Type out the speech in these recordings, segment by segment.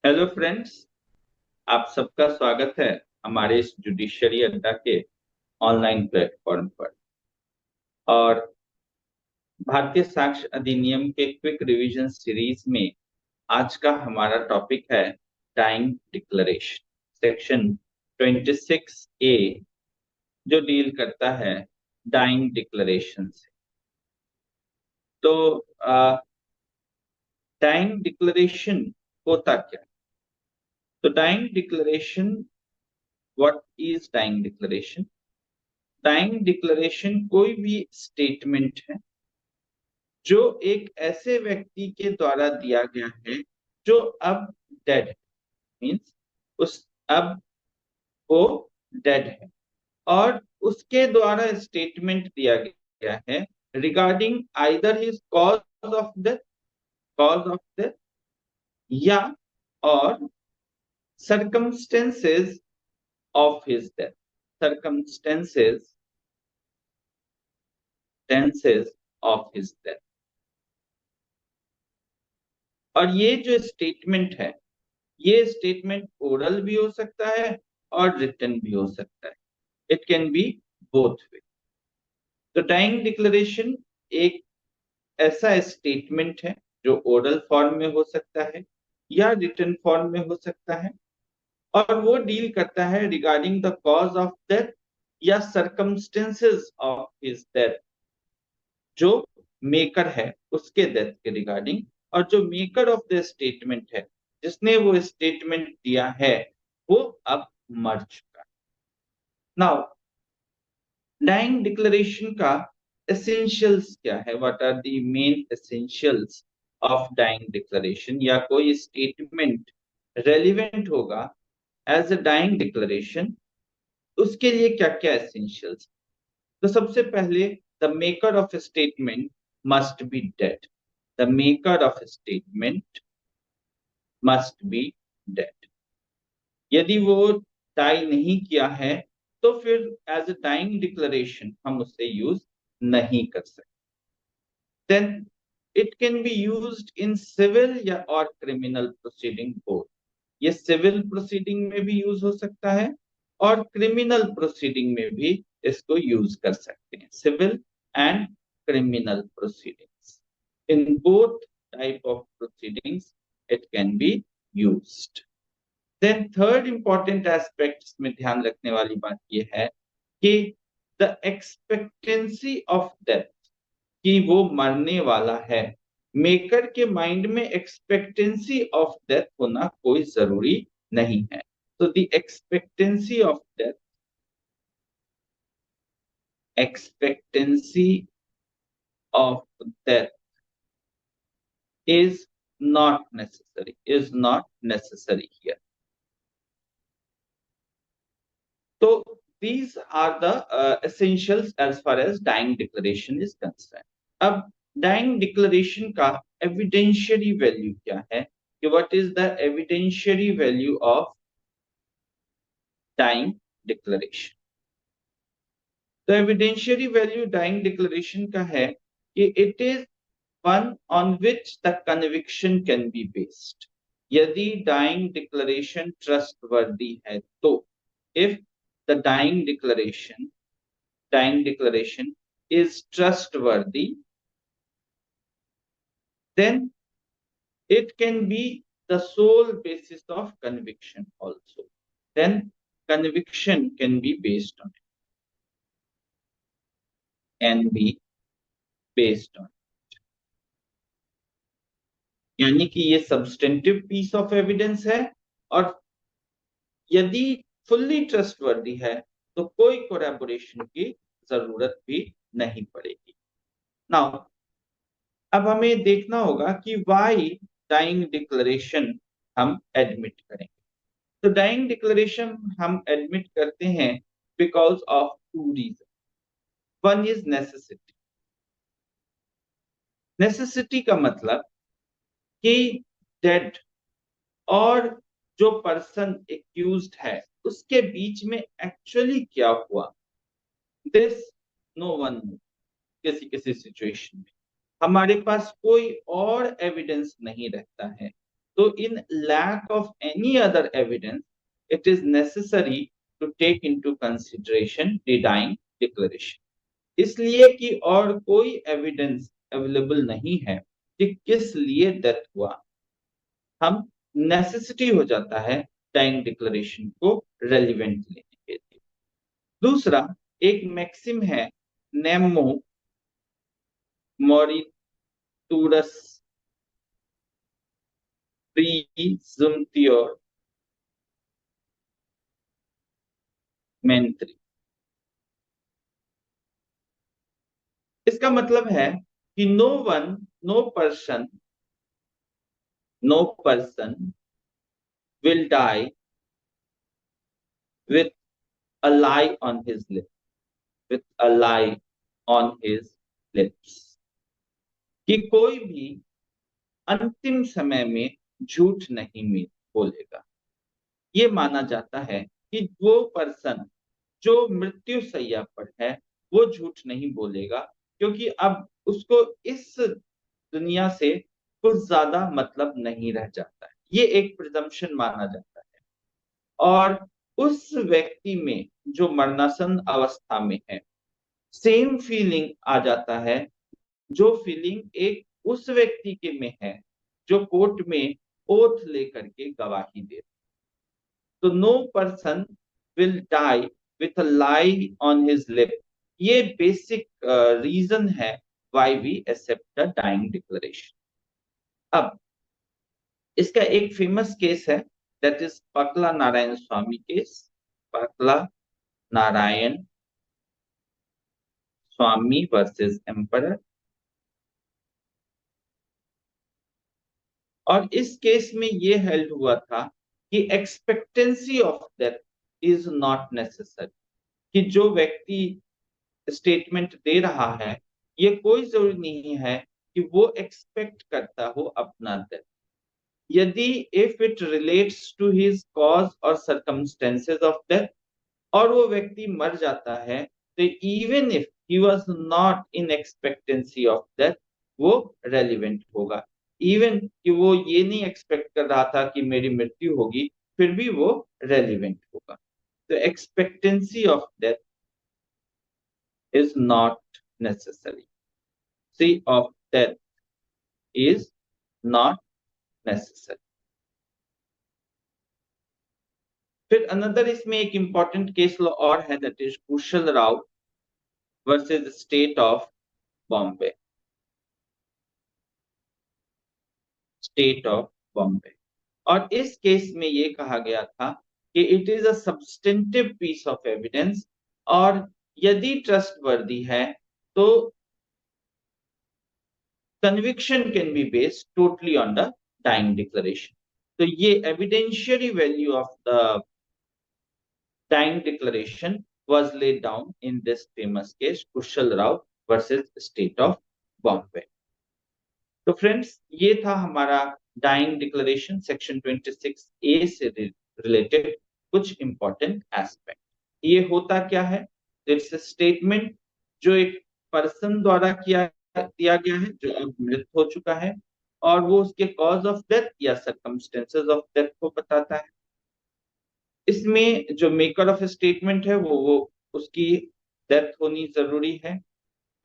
Hello friends. आप सबका स्वागत है हमारे इस जुडिशरी अड्डा के ऑनलाइन प्लेटफॉर्म पर। और भारतीय साक्ष्य अधिनियम के क्विक रिवीजन सीरीज में आज का हमारा टॉपिक है डाइंग डिक्लेरेशन, सेक्शन 26A, जो डील करता है डाइंग डिक्लेरेशन से। तो डाइंग डिक्लेरेशन होता क्या है? तो dying declaration, what is dying declaration? Dying declaration कोई भी स्टेटमेंट है जो एक ऐसे व्यक्ति के द्वारा दिया गया है जो अब डेड है, मीन्स उस अब वो डेड है, और उसके द्वारा स्टेटमेंट दिया गया है regarding either his cause of death या और circumstances of his death, circumstances tenses of his death. और ये जो स्टेटमेंट है, ये स्टेटमेंट ओरल भी हो सकता है और रिटन भी हो सकता है। It can B both way. तो डाइंग डिक्लेरेशन एक ऐसा स्टेटमेंट है जो ओरल फॉर्म में हो सकता है या रिटन फॉर्म में हो सकता है, और वो डील करता है regarding the cause of death या सर्कमस्टेंसेस ऑफ हिज डेथ, जो मेकर है उसके डेथ के रिगार्डिंग, और जो मेकर ऑफ द स्टेटमेंट है, जिसने वो स्टेटमेंट दिया है, वो अब मर चुका है। नाउ डाइंग डिक्लेरेशन का एसेंशियल्स क्या है? What are the main essentials of dying declaration? या कोई स्टेटमेंट रेलिवेंट होगा एज अ डाइंग डिक्लेरेशन, उसके लिए क्या क्या एसेंशियल्स? तो सबसे पहले, the maker of statement must be dead. The maker of statement must be dead. यदि वो डाई नहीं किया है तो फिर एज अ डाइंग डिक्लेरेशन हम उसे यूज नहीं कर सकते। Then it can be used in civil या और क्रिमिनल प्रोसीडिंग बोथ। ये सिविल प्रोसीडिंग में भी यूज हो सकता है और क्रिमिनल प्रोसीडिंग में भी इसको यूज कर सकते हैं। Civil and criminal proceedings, in both type of proceedings it can be used. Then third important aspect में ध्यान रखने वाली बात यह है कि द एक्सपेक्टेंसी ऑफ डेथ, कि वो मरने वाला है। मेकर के माइंड में एक्सपेक्टेंसी ऑफ डेथ होना कोई जरूरी नहीं है। तो the expectancy of death is not necessary here. So these are the essentials as far as dying declaration is concerned. अब dying declaration का evidentiary value क्या है? कि what is the evidentiary value of dying declaration? तो evidentiary value dying declaration का है कि it is one on which the conviction can be based. यदि dying declaration trustworthy है तो, if the dying declaration is trustworthy, then it can be the sole basis of conviction also. Then conviction can be based on it. Can be based on. यानी कि ये substantive piece of evidence है, और यदि fully trustworthy है तो कोई collaboration की जरूरत भी नहीं पड़ेगी। नाउ अब हमें देखना होगा कि व्हाई डाइंग डिक्लेरेशन हम एडमिट करेंगे। तो डाइंग डिक्लेरेशन हम एडमिट करते हैं because of two reason. One is necessity. Necessity का मतलब कि डेड और जो पर्सन एक्यूज्ड है उसके बीच में एक्चुअली क्या हुआ, दिस नो वन नो। किसी किसी सिचुएशन में हमारे पास कोई और एविडेंस नहीं रहता है, तो in lack of any other evidence, it is necessary to take into consideration the dying declaration. इसलिए कि और कोई एविडेंस अवेलेबल नहीं है कि किस लिए डेथ हुआ, हम नेसेसिटी हो जाता है डाइंग डिक्लेरेशन को रेलिवेंट लेने के लिए। दूसरा एक मैक्सिम है, नेमो मोरिटुरस प्रीजुम्प्योर मेंत्री। इसका मतलब है कि no person will die with a lie on his lips, with a lie on his lips, कि कोई भी अंतिम समय में झूठ नहीं बोलेगा। ये माना जाता है कि वो पर्सन जो मृत्यु शैया पर है वो झूठ नहीं बोलेगा, क्योंकि अब उसको इस दुनिया से कुछ ज्यादा मतलब नहीं रह जाता है। ये एक प्रिजम्पशन माना जाता है। और उस व्यक्ति में जो मरणासन अवस्था में है, सेम फीलिंग आ जाता है जो फीलिंग एक उस व्यक्ति के में है जो कोर्ट में ओथ लेकर के गवाही दे। तो no person will die with a lie on his lip, ये बेसिक रीजन है why we accept the dying declaration. अब इसका एक फेमस केस है, that is Pakala Narayana Swami case. पकला नारायण स्वामी वर्सेस एम्परर। और इस केस में ये हेल्ड हुआ था कि expectancy of death is not necessary, कि जो व्यक्ति स्टेटमेंट दे रहा है ये कोई जरूरी नहीं है कि वो एक्सपेक्ट करता हो अपना डेथ। यदि if it relates to his cause और सर्कमस्टेंसेस ऑफ डेथ और वो व्यक्ति मर जाता है, तो even if he was not in expectancy of death वो रेलिवेंट होगा। इवन कि वो ये नहीं एक्सपेक्ट कर रहा था कि मेरी मृत्यु होगी, फिर भी वो रेलिवेंट होगा। तो expectancy of death is not necessary, see of death is not necessary. फिर अनदर इसमें एक इंपॉर्टेंट केस लॉ और है, that is Kushal Rao versus state of Bombay. State of Bombay. और इस केस में ये कहा गया था कि it is a substantive piece of evidence, और यदि ट्रस्टवर्दी है तो conviction can be based totally on the dying declaration. तो ये evidentiary value of the dying declaration was laid down in this famous case Kushal Rao versus State of Bombay. तो friends ये था हमारा डाइंग डिक्लेरेशन सेक्शन 26A से related कुछ important aspect. ये होता क्या है? इट्स अ स्टेटमेंट जो एक पर्सन द्वारा दिया गया है जो अब मृत हो चुका है, और वो उसके कॉज ऑफ डेथ या सर्कमस्टेंसेस ऑफ डेथ को बताता है। इसमें जो मेकर ऑफ स्टेटमेंट है वो उसकी डेथ होनी जरूरी है।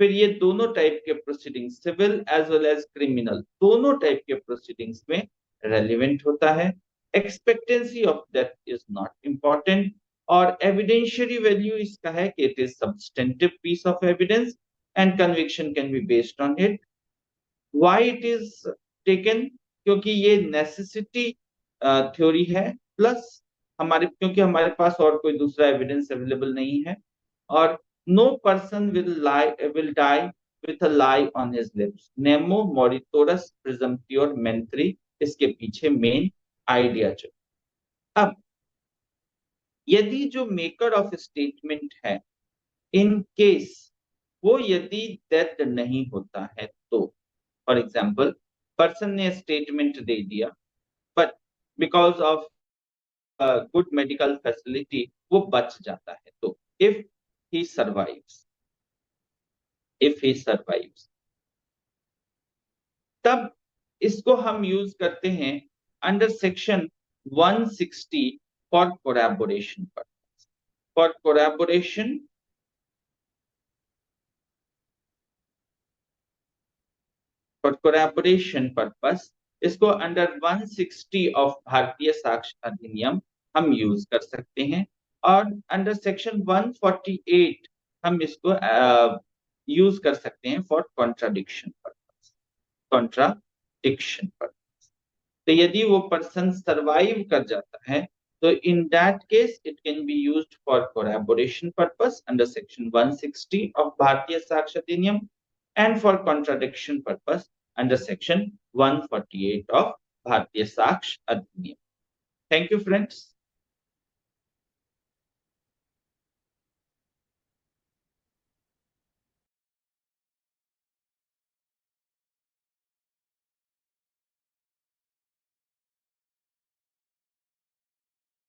फिर ये दोनों टाइप के proceedings, civil as well as criminal, दोनों टाइप के प्रोसीडिंग्स में रेलिवेंट होता है। Expectancy of death is not important, और एविडेंशियरी वैल्यू इसका है कि it is substantive piece of evidence and conviction can be based on it. Why it is taken? क्योंकि ये नेसेसिटी थ्योरी है, प्लस क्योंकि हमारे पास और कोई दूसरा एविडेंस अवेलेबल नहीं है, और no person will die with a lie on his lips. Nemo moriturus presumptior mentri, इसके पीछे मेन आइडिया जो। अब यदि जो मेकर ऑफ स्टेटमेंट है, इन केस वो यदि डेथ नहीं होता है, तो फॉर एग्जाम्पल पर्सन ने स्टेटमेंट दे दिया, but because of good medical facility वो बच जाता है, तो इफ he survives, तब इसको हम यूज करते हैं under section 160 for collaboration purpose. For collaboration purpose इसको अंडर 160 ऑफ भारतीय साक्ष्य अधिनियम हम यूज कर सकते हैं, और अंडर सेक्शन 148 हम इसको यूज कर सकते हैं फॉर कॉन्ट्राडिक्शन पर्पस। तो यदि वो पर्सन सर्वाइव कर जाता है तो in that case it can be used for collaboration purpose under section 160 of भारतीय साक्ष्य अधिनियम and for contradiction purpose under section 148 of Bharatiya Saksh Adhiniyam. Thank you, friends.